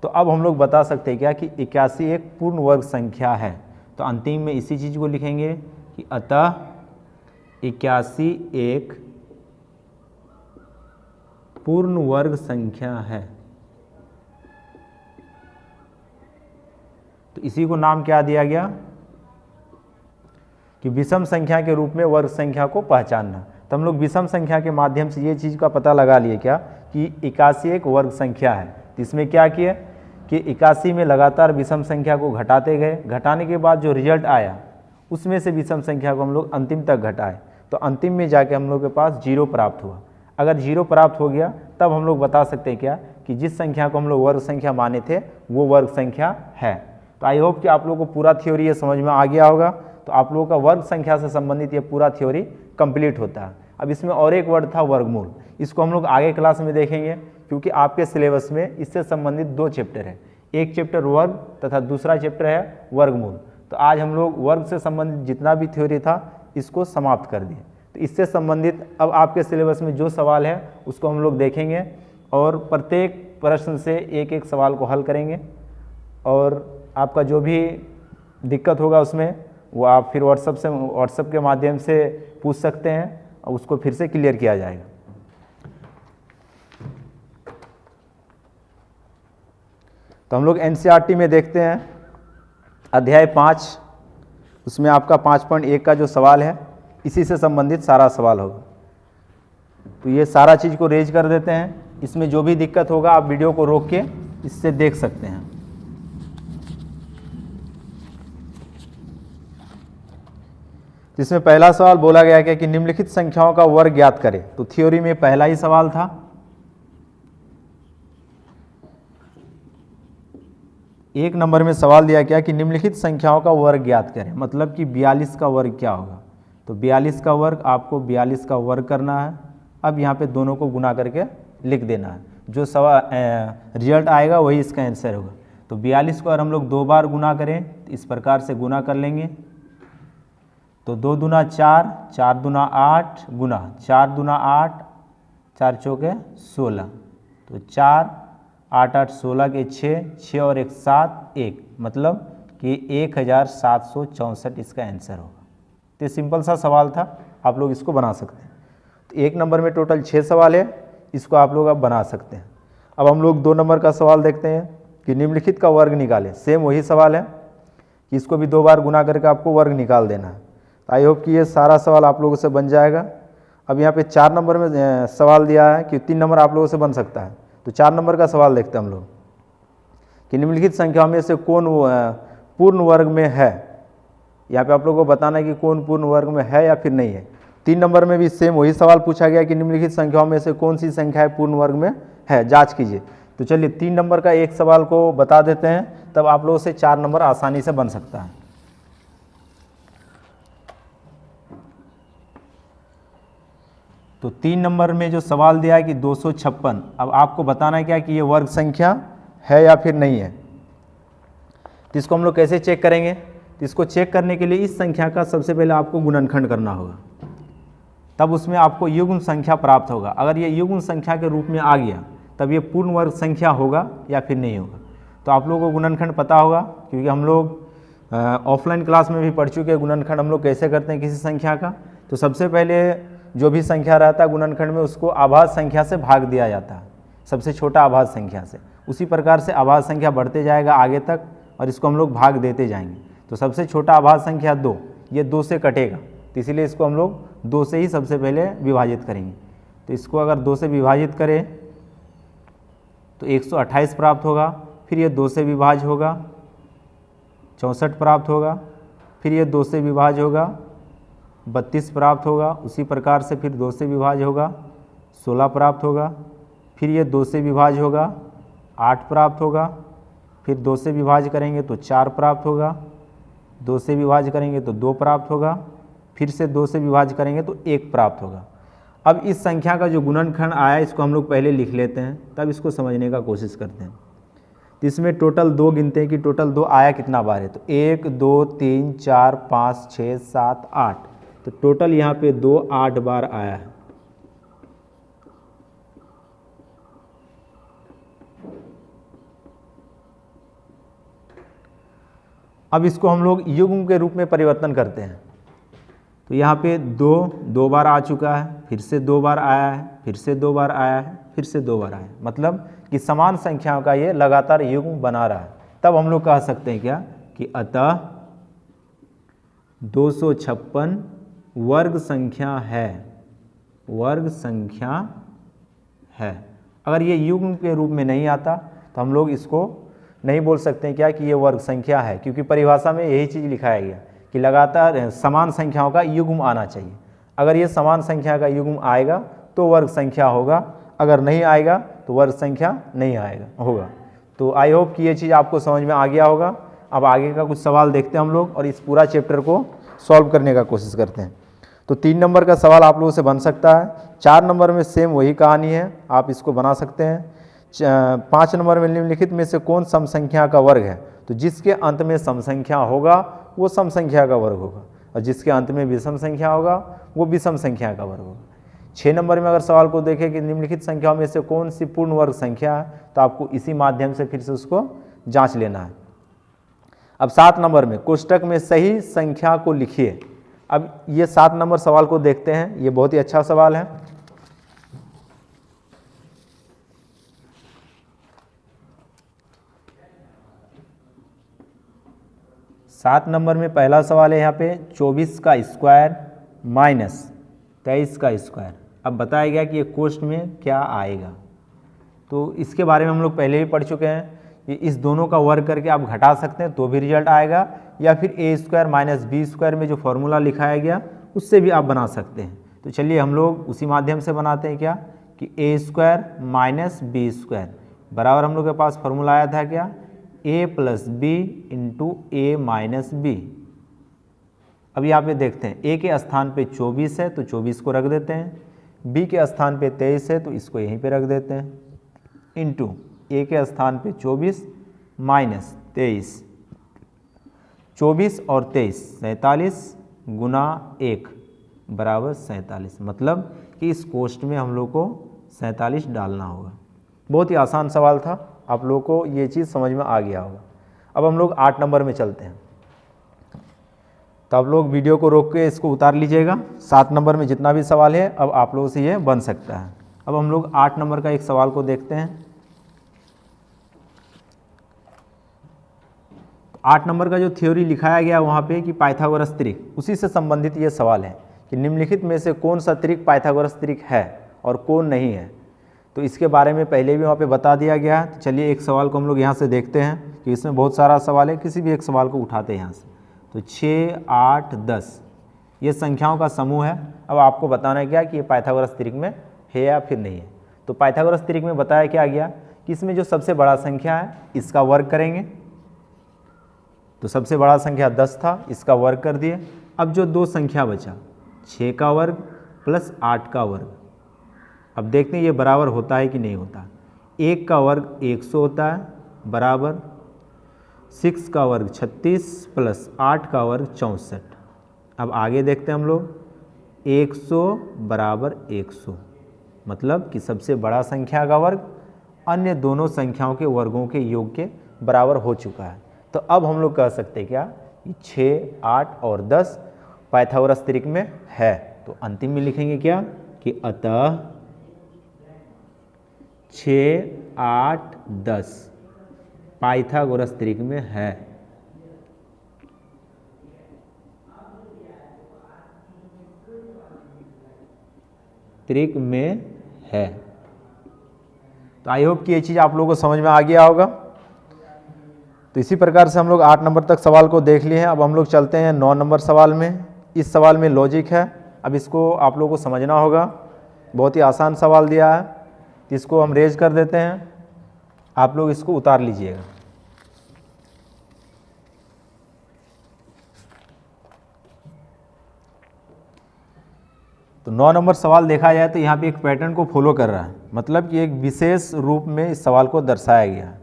तो अब हम लोग बता सकते हैं क्या कि 81 एक पूर्ण वर्ग संख्या है। तो अंतिम में इसी चीज़ को लिखेंगे कि अतः 81 एक पूर्ण वर्ग संख्या है। तो इसी को नाम क्या दिया गया कि विषम संख्या के रूप में वर्ग संख्या को पहचानना। तो हम लोग विषम संख्या के माध्यम से ये चीज़ का पता लगा लिए क्या कि 81 एक वर्ग संख्या है। तो इसमें क्या किया कि 81 में लगातार विषम संख्या को घटाते गए, घटाने के बाद जो रिजल्ट आया उसमें से विषम संख्या को हम लोग अंतिम तक घटाए तो अंतिम में जाके हम लोग के पास 0 प्राप्त हुआ। अगर 0 प्राप्त हो गया तब हम लोग बता सकते हैं क्या कि जिस संख्या को हम लोग वर्ग संख्या माने थे वो वर्ग संख्या है। तो आई होप कि आप लोगों को पूरा थ्योरी ये समझ में आ गया होगा। तो आप लोगों का वर्ग संख्या से संबंधित ये पूरा थ्योरी कंप्लीट होता है। अब इसमें और एक वर्ड था वर्गमूल, इसको हम लोग आगे क्लास में देखेंगे क्योंकि आपके सिलेबस में इससे संबंधित 2 चैप्टर है। एक चैप्टर वर्ग तथा दूसरा चैप्टर है वर्गमूल। तो आज हम लोग वर्ग से संबंधित जितना भी थ्योरी था इसको समाप्त कर दिए। तो इससे संबंधित अब आपके सिलेबस में जो सवाल है उसको हम लोग देखेंगे और प्रत्येक प्रश्न से एक एक सवाल को हल करेंगे और आपका जो भी दिक्कत होगा उसमें वो आप फिर व्हाट्सएप के माध्यम से पूछ सकते हैं और उसको फिर से क्लियर किया जाएगा। तो हम लोग एनसीईआरटी में देखते हैं अध्याय 5, उसमें आपका 5.1 का जो सवाल है इसी से संबंधित सारा सवाल होगा। तो ये सारा चीज़ को रेज कर देते हैं। इसमें जो भी दिक्कत होगा आप वीडियो को रोक के इससे देख सकते हैं। जिसमें पहला सवाल बोला गया है कि निम्नलिखित संख्याओं का वर्ग ज्ञात करें। तो थ्योरी में पहला ही सवाल था। एक नंबर में सवाल दिया गया कि निम्नलिखित संख्याओं का वर्ग ज्ञात करें, मतलब कि 42 का वर्ग क्या होगा। तो 42 का वर्ग आपको 42 का वर्ग करना है। अब यहाँ पे दोनों को गुना करके लिख देना है। जो सवाल रिजल्ट आएगा वही इसका आंसर होगा। तो 42 को अगर हम लोग 2 बार गुना करें तो इस प्रकार से गुना कर लेंगे। तो 2 दूना 4, 4 दूना 8 गुना 4 दूना 8, 4 चौके 16। तो 4 8 8 16 के 6 और 1 7, 1 मतलब कि 1764 इसका आंसर होगा। तो सिंपल सा सवाल था, आप लोग इसको बना सकते हैं। तो एक नंबर में टोटल 6 सवाल है, इसको आप लोग अब बना सकते हैं। अब हम लोग 2 नंबर का सवाल देखते हैं कि निम्नलिखित का वर्ग निकालें। सेम वही सवाल है कि इसको भी 2 बार गुना करके आपको वर्ग निकाल देना है। आई होप कि ये सारा सवाल आप लोगों से बन जाएगा। अब यहाँ पे 4 नंबर में सवाल दिया है कि 3 नंबर आप लोगों से बन सकता है। तो 4 नंबर का सवाल देखते हैं हम लोग कि निम्नलिखित संख्याओं में से कौन पूर्ण वर्ग में है। यहाँ पे आप लोगों को बताना है कि कौन पूर्ण वर्ग में है या फिर नहीं है। 3 नंबर में भी सेम वही सवाल पूछा गया कि निम्नलिखित संख्याओं में से कौन सी संख्या है पूर्ण वर्ग में है, जाँच कीजिए। तो चलिए 3 नंबर का एक सवाल को बता देते हैं, तब आप लोगों से 4 नंबर आसानी से बन सकता है। तो 3 नंबर में जो सवाल दिया है कि 256, अब आपको बताना है क्या कि ये वर्ग संख्या है या फिर नहीं है। तो इसको हम लोग कैसे चेक करेंगे। तो इसको चेक करने के लिए इस संख्या का सबसे पहले आपको गुणनखंड करना होगा। तब उसमें आपको युग्म संख्या प्राप्त होगा। अगर ये युग्म संख्या के रूप में आ गया तब ये पूर्ण वर्ग संख्या होगा या फिर नहीं होगा। तो आप लोगों को गुणनखंड पता होगा, क्योंकि हम लोग ऑफलाइन क्लास में भी पढ़ चुके हैं गुणनखंड हम लोग कैसे करते हैं किसी संख्या का। तो सबसे पहले जो भी संख्या रहता है गुणनखंड में उसको आभाज्य संख्या से भाग दिया जाता है, सबसे छोटा आभाज्य संख्या से। उसी प्रकार से आभाज्य संख्या बढ़ते जाएगा आगे तक और इसको हम लोग भाग देते जाएंगे। तो सबसे छोटा आभाज्य संख्या 2, ये 2 से कटेगा, तो इसीलिए इसको हम लोग 2 से ही सबसे पहले विभाजित करेंगे। तो इसको अगर 2 से विभाजित करें तो 128 प्राप्त होगा, फिर ये 2 से विभाज्य होगा 64 प्राप्त होगा, फिर ये 2 से विभाज्य होगा 32 प्राप्त होगा, उसी प्रकार से फिर 2 से विभाज्य होगा 16 प्राप्त होगा, फिर ये 2 से विभाज्य होगा 8 प्राप्त होगा, फिर 2 से विभाज्य करेंगे तो 4 प्राप्त होगा, 2 से विभाज्य करेंगे तो 2 प्राप्त होगा, फिर से 2 से विभाज्य करेंगे तो 1 प्राप्त होगा। अब इस संख्या का जो गुणनखंड आया इसको हम लोग पहले लिख लेते हैं, तब इसको समझने का कोशिश करते हैं। तो इसमें टोटल 2 गिनते हैं कि टोटल 2 आया कितना बार है। तो 1 2 3 4 5 6 7 8, तो टोटल यहाँ पे 2 8 बार आया है। अब इसको हम लोग युग्म के रूप में परिवर्तन करते हैं। तो यहाँ पे 2 बार आ चुका है, फिर से 2 बार आया है, फिर से 2 बार आया है, फिर से 2 बार आया है, मतलब कि समान संख्याओं का ये लगातार युग्म बना रहा है। तब हम लोग कह सकते हैं क्या कि अतः 256 वर्ग संख्या है, वर्ग संख्या है। अगर ये युग्म के रूप में नहीं आता तो हम लोग इसको नहीं बोल सकते हैं क्या कि ये वर्ग संख्या है, क्योंकि परिभाषा में यही चीज़ लिखाया गया कि लगातार समान संख्याओं का युग्म आना चाहिए। अगर ये समान संख्या का युग्म आएगा तो वर्ग संख्या होगा, अगर नहीं आएगा तो वर्ग संख्या नहीं आएगा होगा। तो आई होप कि ये चीज़ आपको समझ में आ गया होगा। अब आगे का कुछ सवाल देखते हैं हम लोग और इस पूरा चैप्टर को सॉल्व करने का कोशिश करते हैं। तो 3 नंबर का सवाल आप लोगों से बन सकता है, 4 नंबर में सेम वही कहानी है, आप इसको बना सकते हैं। 5 नंबर में निम्नलिखित में से कौन सम संख्या का वर्ग है, तो जिसके अंत में सम संख्या होगा वो सम संख्या का वर्ग होगा और जिसके अंत में विषम संख्या होगा वो विषम संख्या का वर्ग होगा। 6 नंबर में अगर सवाल को देखें कि निम्नलिखित संख्याओं में से कौन सी पूर्ण वर्ग संख्या है, तो आपको इसी माध्यम से फिर से उसको जांच लेना है। अब 7 नंबर में कोष्टक में सही संख्या को लिखिए। अब ये 7 नंबर सवाल को देखते हैं, ये बहुत ही अच्छा सवाल है। सात नंबर में पहला सवाल है यहाँ पे 24 का स्क्वायर माइनस 23 का स्क्वायर। अब बताया गया कि ये कोष्ट में क्या आएगा, तो इसके बारे में हम लोग पहले भी पढ़ चुके हैं कि इस दोनों का वर्ग करके आप घटा सकते हैं तो भी रिजल्ट आएगा, या फिर ए स्क्वायर माइनस बी स्क्वायर में जो फॉर्मूला लिखाया गया उससे भी आप बना सकते हैं। तो चलिए हम लोग उसी माध्यम से बनाते हैं क्या कि ए स्क्वायर माइनस बी स्क्वायर बराबर हम लोग के पास फॉर्मूला आया था क्या, ए प्लस बी इंटू ए माइनस बी। अब यहाँ पे देखते हैं ए के स्थान पे 24 है तो 24 को रख देते हैं, बी के स्थान पे 23 है तो इसको यहीं पे रख देते हैं, इंटू ए के स्थान पे 24 माइनस 23, 24 और 23 47 गुना 1 बराबर 47, मतलब कि इस कोष्ट में हम लोग को 47 डालना होगा। बहुत ही आसान सवाल था, आप लोगों को ये चीज़ समझ में आ गया होगा। अब हम लोग 8 नंबर में चलते हैं, तो आप लोग वीडियो को रोक के इसको उतार लीजिएगा। 7 नंबर में जितना भी सवाल है अब आप लोगों से ये बन सकता है। अब हम लोग 8 नंबर का एक सवाल को देखते हैं। 8 नंबर का जो थ्योरी लिखाया गया वहाँ पे कि पाइथागोरस त्रिक, उसी से संबंधित ये सवाल है कि निम्नलिखित में से कौन सा त्रिक पाइथागोरस त्रिक है और कौन नहीं है। तो इसके बारे में पहले भी वहाँ पे बता दिया गया है। तो चलिए एक सवाल को हम लोग यहाँ से देखते हैं कि इसमें बहुत सारा सवाल है, किसी भी एक सवाल को उठाते हैं यहाँ से। तो 6 8 10 ये संख्याओं का समूह है। अब आपको बताना है क्या कि ये पाइथागोरस त्रिक में है या फिर नहीं है। तो पाइथागोरस त्रिक में बताया क्या गया कि इसमें जो सबसे बड़ा संख्या है इसका वर्ग करेंगे, तो सबसे बड़ा संख्या 10 था, इसका वर्ग कर दिए। अब जो 2 संख्या बचा 6 का वर्ग प्लस 8 का वर्ग, अब देखते हैं ये बराबर होता है कि नहीं होता। 1 का वर्ग 100 होता है बराबर 6 का वर्ग 36 प्लस 8 का वर्ग 64। अब आगे देखते हैं हम लोग, 100 बराबर 100, मतलब कि सबसे बड़ा संख्या का वर्ग अन्य दोनों संख्याओं के वर्गों के योग के बराबर हो चुका है। तो अब हम लोग कह सकते हैं क्या कि 6, 8 और 10 पाइथागोरस त्रिक में है। तो अंतिम में लिखेंगे क्या कि अतः 6, 8, 10 पाइथागोरस त्रिक में है। त्रिक में है। तो आई होप कि ये चीज़ आप लोगों को समझ में आ गया होगा। तो इसी प्रकार से हम लोग 8 नंबर तक सवाल को देख लिए हैं। अब हम लोग चलते हैं 9 नंबर सवाल में। इस सवाल में लॉजिक है, अब इसको आप लोगों को समझना होगा। बहुत ही आसान सवाल दिया है, इसको हम रेज कर देते हैं, आप लोग इसको उतार लीजिएगा। तो 9 नंबर सवाल देखा जाए तो यहाँ पे एक पैटर्न को फॉलो कर रहा है, मतलब कि एक विशेष रूप में इस सवाल को दर्शाया गया है।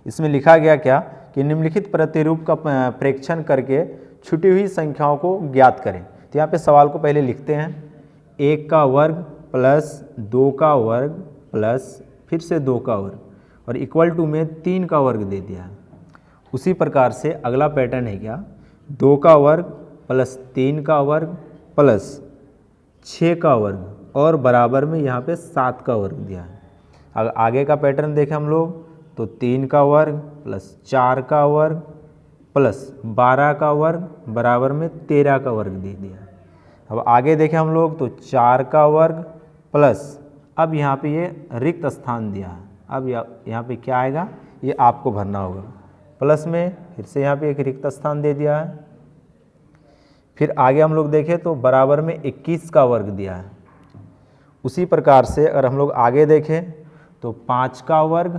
इसमें लिखा गया क्या कि निम्नलिखित प्रतिरूप का प्रेक्षण करके छुटी हुई संख्याओं को ज्ञात करें। तो यहाँ पे सवाल को पहले लिखते हैं, 1 का वर्ग प्लस 2 का वर्ग प्लस फिर से 2 का वर्ग और इक्वल टू में 3 का वर्ग दे दिया है। उसी प्रकार से अगला पैटर्न है क्या, 2 का वर्ग प्लस 3 का वर्ग प्लस 6 का वर्ग और बराबर में यहाँ पे 7 का वर्ग दिया है। अगर आगे का पैटर्न देखें हम लोग तो 3 का वर्ग प्लस 4 का वर्ग प्लस 12 का वर्ग बराबर में 13 का वर्ग दे दिया है। अब आगे देखें हम लोग तो 4 का वर्ग प्लस अब यहाँ पे ये रिक्त स्थान दिया है। अब यहाँ पे क्या आएगा, ये आपको भरना होगा। प्लस में फिर से यहाँ पे एक रिक्त स्थान दे दिया है। फिर आगे हम लोग देखें तो बराबर में 21 का वर्ग दिया है। उसी प्रकार से अगर हम लोग आगे देखें तो 5 का वर्ग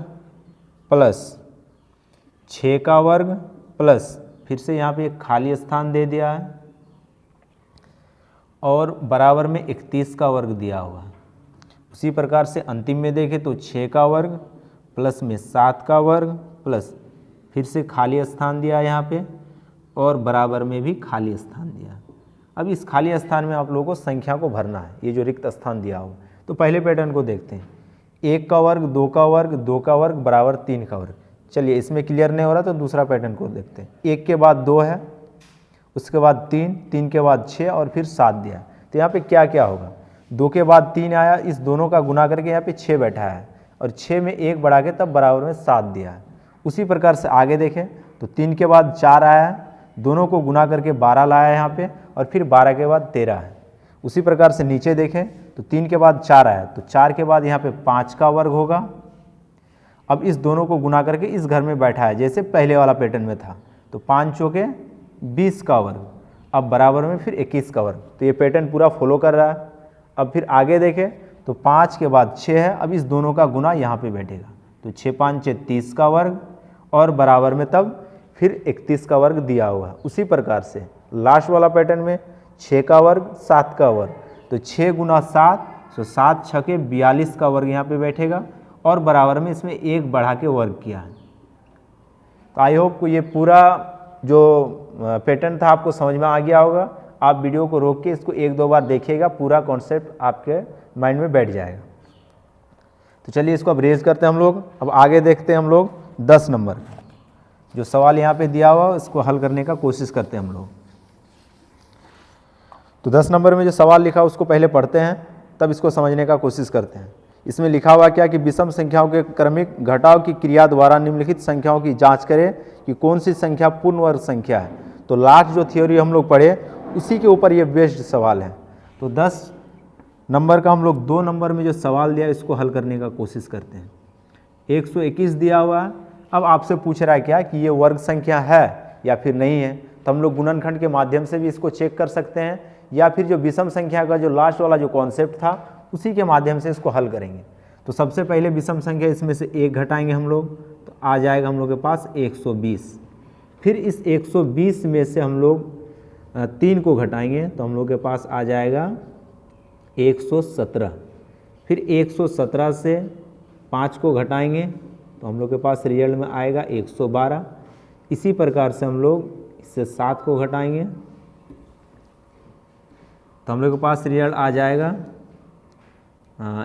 प्लस 6 का वर्ग प्लस फिर से यहाँ पे एक खाली स्थान दे दिया है और बराबर में 31 का वर्ग दिया हुआ है। उसी प्रकार से अंतिम में देखें तो 6 का वर्ग प्लस में 7 का वर्ग प्लस फिर से खाली स्थान दिया है यहाँ पे और बराबर में भी खाली स्थान दिया। अब इस खाली स्थान में आप लोगों को संख्या को भरना है, ये जो रिक्त स्थान दिया हो। तो पहले पैटर्न को देखते हैं, 1 का वर्ग 2 का वर्ग 2 का वर्ग बराबर 3 का वर्ग। चलिए इसमें क्लियर नहीं हो रहा तो दूसरा पैटर्न को देखते हैं। 1 के बाद 2 है, उसके बाद 3, 3 के बाद 6 और फिर 7 दिया। तो यहाँ पे क्या क्या होगा, 2 के बाद 3 आया, इस दोनों का गुना करके यहाँ पे 6 बैठा है और 6 में 1 बढ़ा के तब बराबर में 7 दिया है। उसी प्रकार से आगे देखें तो 3 के बाद 4 आया है, दोनों को गुना करके 12 लाया है यहाँ पे और फिर 12 के बाद 13 है। उसी प्रकार से नीचे देखें तो 3 के बाद 4 आया, तो 4 के बाद यहाँ पे 5 का वर्ग होगा। अब इस दोनों को गुना करके इस घर में बैठा है जैसे पहले वाला पैटर्न में था, तो 5 चौके 20 का वर्ग, अब बराबर में फिर 21 का वर्ग। तो ये पैटर्न पूरा फॉलो कर रहा है। अब फिर आगे देखें तो 5 के बाद 6 है, अब इस दोनों का गुना यहाँ पे बैठेगा, तो 6 5 30 का वर्ग और बराबर में तब फिर 31 का वर्ग दिया हुआ है। उसी प्रकार से लास्ट वाला पैटर्न में 6 का वर्ग 7 का वर्ग, तो 6 गुना 7 तो 7 छके 42 का वर्ग यहाँ पे बैठेगा और बराबर में इसमें 1 बढ़ा के वर्ग किया है। तो आई होप को ये पूरा जो पैटर्न था आपको समझ में आ गया होगा। आप वीडियो को रोक के इसको 1-2 बार देखिएगा, पूरा कॉन्सेप्ट आपके माइंड में बैठ जाएगा। तो चलिए इसको अब रेज करते हैं हम लोग। अब आगे देखते हैं हम लोग 10 नंबर जो सवाल यहाँ पे दिया हुआ इसको हल करने का कोशिश करते हैं हम लोग। तो 10 नंबर में जो सवाल लिखा उसको पहले पढ़ते हैं, तब इसको समझने का कोशिश करते हैं। इसमें लिखा हुआ क्या कि विषम संख्याओं के क्रमिक घटाव की क्रिया द्वारा निम्नलिखित संख्याओं की जांच करें कि कौन सी संख्या पूर्ण वर्ग संख्या है। तो लास्ट जो थ्योरी हम लोग पढ़े उसी के ऊपर ये बेस्ड सवाल है। तो 10 नंबर का हम लोग 2 नंबर में जो सवाल दिया इसको हल करने का कोशिश करते हैं। 121 दिया हुआ है। अब आपसे पूछ रहा है क्या कि ये वर्ग संख्या है या फिर नहीं है। तो हम लोग गुणनखंड के माध्यम से भी इसको चेक कर सकते हैं या फिर जो विषम संख्या का जो लास्ट वाला जो कॉन्सेप्ट था उसी के माध्यम से इसको हल करेंगे। तो सबसे पहले विषम संख्या इसमें से 1 घटाएंगे हम लोग, तो आ जाएगा हम लोग के पास 120। फिर इस 120 में से हम लोग 3 को घटाएंगे तो हम लोग के पास आ जाएगा 117। फिर 117 से 5 को घटाएंगे तो हम लोग के पास रिजल्ट में आएगा 112। इसी प्रकार से हम लोग इससे 7 को घटाएंगे तो हम लोग के पास रिजल्ट आ जाएगा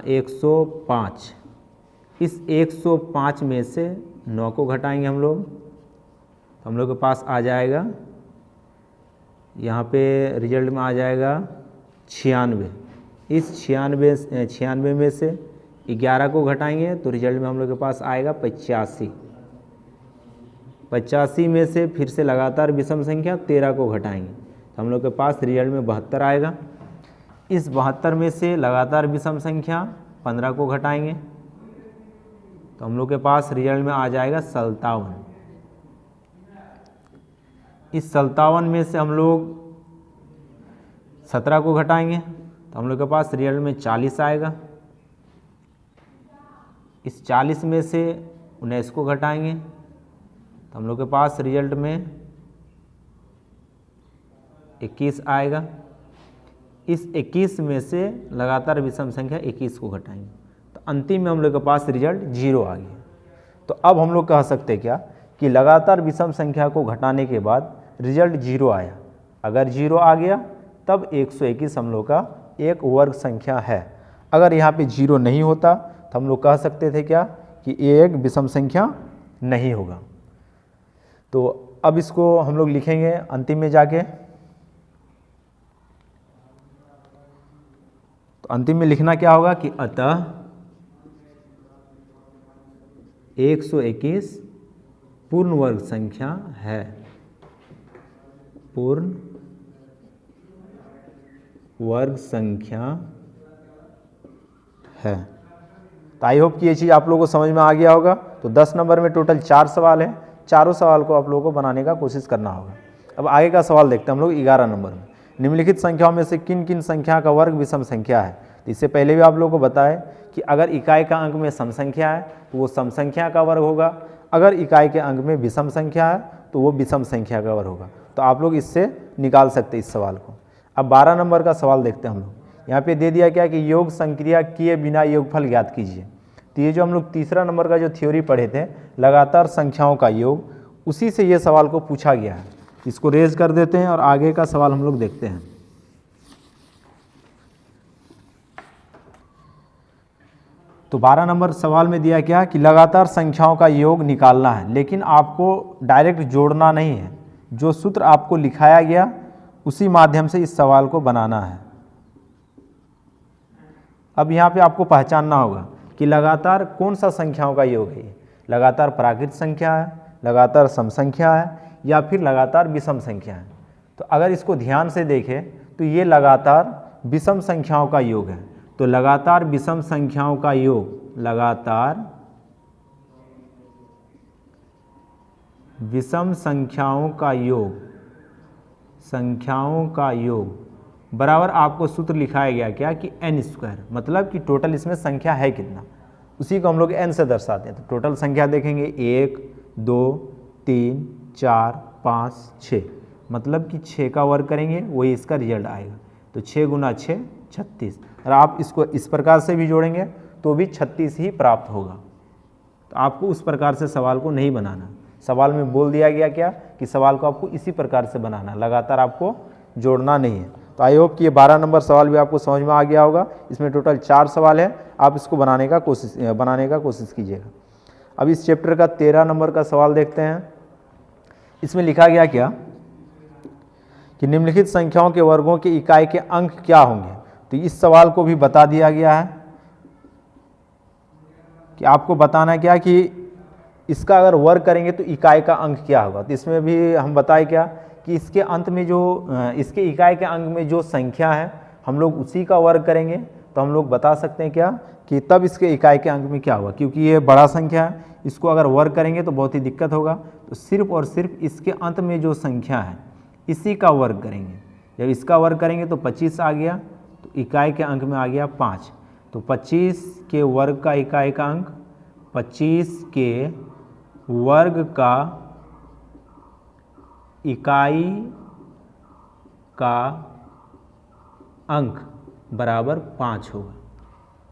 105। इस 105 में से 9 को घटाएंगे हम लोग, तो हम लोग के पास आ जाएगा यहाँ पे रिजल्ट में आ जाएगा 96। इस 96 में से 11 को घटाएंगे तो रिजल्ट में हम लोग के पास आएगा 85। 85 में से फिर से लगातार विषम संख्या 13 को घटाएंगे तो हम लोग के पास रिजल्ट में 72 आएगा। इस 72 में से लगातार विषम संख्या 15 को घटाएंगे तो हम लोग के पास रिजल्ट में आ जाएगा 57। इस 57 में से हम लोग 17 को घटाएंगे तो हम लोग के पास रिजल्ट में 40 आएगा। इस 40 में से 19 को घटाएंगे तो हम लोग के पास रिजल्ट में 21 आएगा। इस 21 में से लगातार विषम संख्या 21 को घटाएंगे तो अंतिम में हम लोग के पास रिजल्ट 0 आ गया। तो अब हम लोग कह सकते हैं क्या कि लगातार विषम संख्या को घटाने के बाद रिजल्ट 0 आया। अगर 0 आ गया तब 121 हम लोग का एक वर्ग संख्या है। अगर यहाँ पे 0 नहीं होता तो हम लोग कह सकते थे क्या कि ये एक विषम संख्या नहीं होगा। तो अब इसको हम लोग लिखेंगे अंतिम में जाके। तो अंतिम में लिखना क्या होगा कि अतः 121 पूर्ण वर्ग संख्या है। पूर्ण वर्ग संख्या है। तो आई होप कि ये चीज़ आप लोगों को समझ में आ गया होगा। तो 10 नंबर में टोटल 4 सवाल है, चारों सवाल को आप लोगों को बनाने का कोशिश करना होगा। अब आगे का सवाल देखते हैं हम लोग 11 नंबर में। निम्नलिखित संख्याओं में से किन किन संख्या का वर्ग विषम संख्या है। तो इससे पहले भी आप लोगों को बताया कि अगर इकाई का अंक में सम संख्या है तो वो सम संख्या का वर्ग होगा, अगर इकाई के अंक में विषम संख्या है तो वो विषम संख्या का वर्ग होगा। तो आप लोग इससे निकाल सकते हैं इस सवाल को। अब 12 नंबर का सवाल देखते हैं हम लोग। यहाँ पे दे दिया क्या कि योग संक्रिया किए बिना योगफल ज्ञात कीजिए। तो ये जो हम लोग तीसरा नंबर का जो थ्योरी पढ़े थे लगातार संख्याओं का योग, उसी से ये सवाल को पूछा गया है। इसको रेज कर देते हैं और आगे का सवाल हम लोग देखते हैं। तो 12 नंबर सवाल में दिया क्या कि लगातार संख्याओं का योग निकालना है, लेकिन आपको डायरेक्ट जोड़ना नहीं है। जो सूत्र आपको लिखाया गया उसी माध्यम से इस सवाल को बनाना है। अब यहाँ पे आपको पहचानना होगा कि लगातार कौन सा संख्याओं का योग है। लगातार प्राकृत संख्या है, लगातार सम संख्या है, या फिर लगातार विषम संख्या है। तो अगर इसको ध्यान से देखें तो ये लगातार विषम संख्याओं का योग है। तो लगातार विषम संख्याओं का योग, लगातार विषम संख्याओं का योग, संख्याओं का योग बराबर आपको सूत्र लिखाया गया क्या कि n², मतलब कि टोटल इसमें संख्या है कितना, उसी को हम लोग n से दर्शाते हैं। तो टोटल संख्या देखेंगे 1 2 3 4 5 6, मतलब कि 6 का वर्ग करेंगे वही इसका रिजल्ट आएगा। तो 6 गुना 6 36। और आप इसको इस प्रकार से भी जोड़ेंगे तो भी 36 ही प्राप्त होगा। तो आपको उस प्रकार से सवाल को नहीं बनाना। सवाल में बोल दिया गया क्या कि सवाल को आपको इसी प्रकार से बनाना, लगातार आपको जोड़ना नहीं है। तो आई होप कि ये 12 नंबर सवाल भी आपको समझ में आ गया होगा। इसमें टोटल 4 सवाल है, आप इसको बनाने का कोशिश कीजिएगा। अब इस चैप्टर का 13 नंबर का सवाल देखते हैं। इसमें लिखा गया क्या कि निम्नलिखित संख्याओं के वर्गों के इकाई के अंक क्या होंगे। तो इस सवाल को भी बता दिया गया है कि आपको बताना क्या कि इसका अगर वर्ग करेंगे तो इकाई का अंक क्या होगा। तो इसमें भी हम बताए क्या कि इसके अंत में जो इसके इकाई के अंक में जो संख्या है हम लोग उसी का वर्ग करेंगे। तो हम लोग बता सकते हैं क्या कि तब इसके इकाई के अंक में क्या होगा, क्योंकि ये बड़ा संख्या है, इसको अगर वर्ग करेंगे तो बहुत ही दिक्कत होगा। तो सिर्फ और सिर्फ इसके अंत में जो संख्या है इसी का वर्ग करेंगे। जब इसका वर्ग करेंगे तो 25 आ गया, तो इकाई के अंक में आ गया 5। तो 25 के वर्ग का इकाई का अंक, 25 के वर्ग का इकाई का अंक बराबर 5 होगा।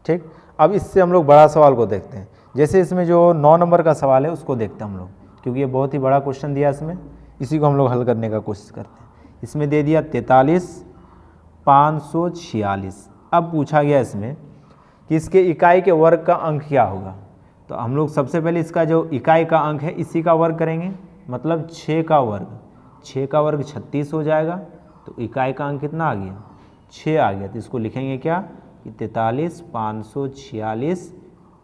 ठीक, अब इससे हम लोग बड़ा सवाल को देखते हैं। जैसे इसमें जो 9 नंबर का सवाल है उसको देखते हैं हम लोग, क्योंकि ये बहुत ही बड़ा क्वेश्चन दिया इसमें, इसी को हम लोग हल करने का कोशिश करते हैं। इसमें दे दिया 43 546। अब पूछा गया इसमें कि इसके इकाई के वर्ग का अंक क्या होगा। तो हम लोग सबसे पहले इसका जो इकाई का अंक है इसी का वर्ग करेंगे, मतलब 6 का वर्ग। 6 का वर्ग 36 हो जाएगा। तो इकाई का अंक कितना आ गया, 6 आ गया। तो इसको लिखेंगे क्या कि 43 546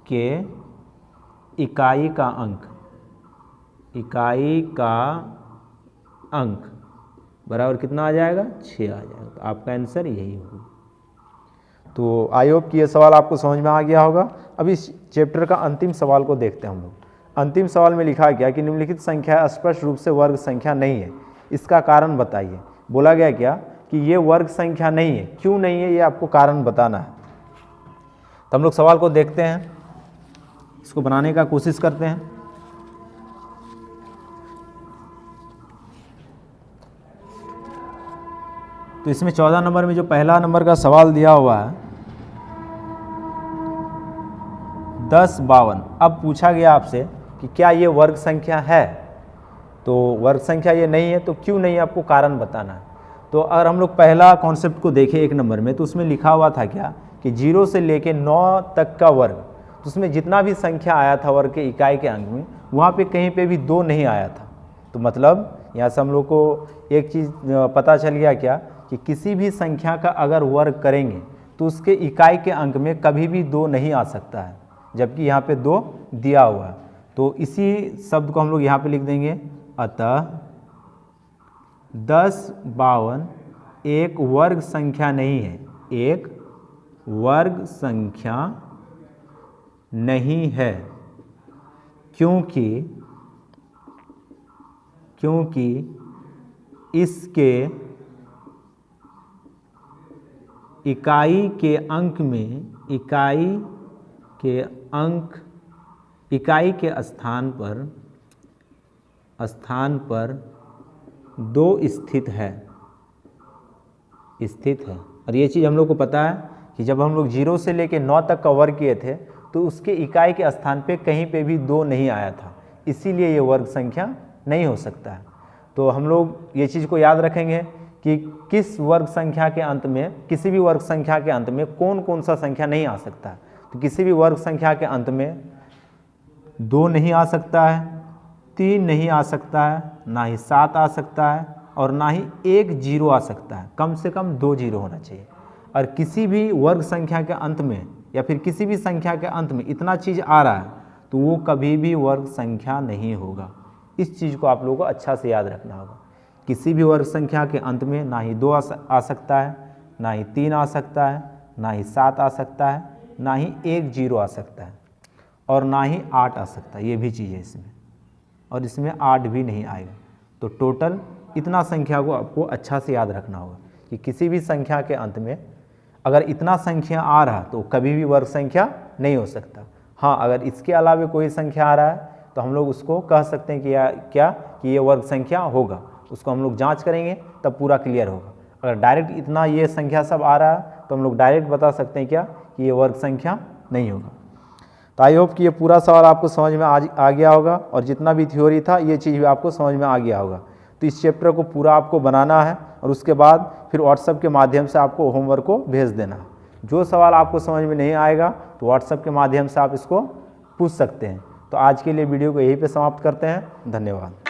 के इकाई का अंक, इकाई का अंक बराबर कितना आ जाएगा, 6 आ जाएगा। तो आपका आंसर यही होगा। तो आई होप कि ये सवाल आपको समझ में आ गया होगा। अब इस चैप्टर का अंतिम सवाल को देखते हैं हम लोग। अंतिम सवाल में लिखा गया कि निम्नलिखित संख्या स्पष्ट रूप से वर्ग संख्या नहीं है, इसका कारण बताइए। बोला गया क्या कि ये वर्ग संख्या नहीं है, क्यों नहीं है ये आपको कारण बताना है। तो हम लोग सवाल को देखते हैं, इसको बनाने का कोशिश करते हैं। तो इसमें 14 नंबर में जो पहला नंबर का सवाल दिया हुआ है 1052। अब पूछा गया आपसे कि क्या ये वर्ग संख्या है, तो वर्ग संख्या ये नहीं है, तो क्यों नहीं है आपको कारण बताना है। तो अगर हम लोग पहला कॉन्सेप्ट को देखें 1 नंबर में, तो उसमें लिखा हुआ था क्या कि 0 से लेके 9 तक का वर्ग। तो उसमें जितना भी संख्या आया था वर्ग के इकाई के अंक में, वहाँ पे कहीं पे भी 2 नहीं आया था। तो मतलब यहाँ से हम लोग को एक चीज़ पता चल गया क्या कि किसी भी संख्या का अगर वर्ग करेंगे तो उसके इकाई के अंक में कभी भी 2 नहीं आ सकता है, जबकि यहाँ पे 2 दिया हुआ है। तो इसी शब्द को हम लोग यहाँ पे लिख देंगे, अतः 1052 एक वर्ग संख्या नहीं है, एक वर्ग संख्या नहीं है, क्योंकि इसके इकाई के अंक में, इकाई के स्थान पर 2 स्थित है। और ये चीज़ हम लोग को पता है कि जब हम लोग 0 से लेके 9 तक का वर्ग किए थे तो उसके इकाई के स्थान पे कहीं पे भी 2 नहीं आया था, इसीलिए ये वर्ग संख्या नहीं हो सकता है। तो हम लोग ये चीज़ को याद रखेंगे कि किस वर्ग संख्या के अंत में, किसी भी वर्ग संख्या के अंत में कौन कौन सा संख्या नहीं आ सकता है। तो किसी भी वर्ग संख्या के अंत में 2 नहीं आ सकता है, 3 नहीं आ सकता है, ना ही 7 आ सकता है, और ना ही 1 0 आ सकता है। कम से कम 2 0 होना चाहिए। और किसी भी वर्ग संख्या के अंत में या फिर किसी भी संख्या के अंत में इतना चीज़ आ रहा है तो वो कभी भी वर्ग संख्या नहीं होगा। इस चीज़ को आप लोगों को अच्छा से याद रखना होगा। किसी भी वर्ग संख्या के अंत में ना ही 2 आ सकता है, ना ही 3 आ सकता है, ना ही 7 आ सकता है, ना ही 1 0 आ सकता है, और ना ही 8 आ सकता है। ये भी चीज़ है इसमें, और इसमें 8 भी नहीं आएगा। तो टोटल इतना संख्या को आपको अच्छा से याद रखना होगा कि किसी भी संख्या के अंत में अगर इतना संख्या आ रहा तो कभी भी वर्ग संख्या नहीं हो सकता। हाँ, अगर इसके अलावा कोई संख्या आ रहा है तो हम लोग उसको कह सकते हैं कि ये वर्ग संख्या होगा। उसको हम लोग जांच करेंगे तब पूरा क्लियर होगा। अगर डायरेक्ट इतना ये संख्या सब आ रहा है तो हम लोग डायरेक्ट बता सकते हैं क्या कि ये वर्ग संख्या नहीं होगा। तो आई होप कि ये पूरा सवाल आपको समझ में आ गया होगा, और जितना भी थ्योरी था ये चीज़ भी आपको समझ में आ गया होगा। तो इस चैप्टर को पूरा आपको बनाना है और उसके बाद फिर व्हाट्सएप के माध्यम से आपको होमवर्क को भेज देना है। जो सवाल आपको समझ में नहीं आएगा तो व्हाट्सएप के माध्यम से आप इसको पूछ सकते हैं। तो आज के लिए वीडियो को यहीं पे समाप्त करते हैं। धन्यवाद।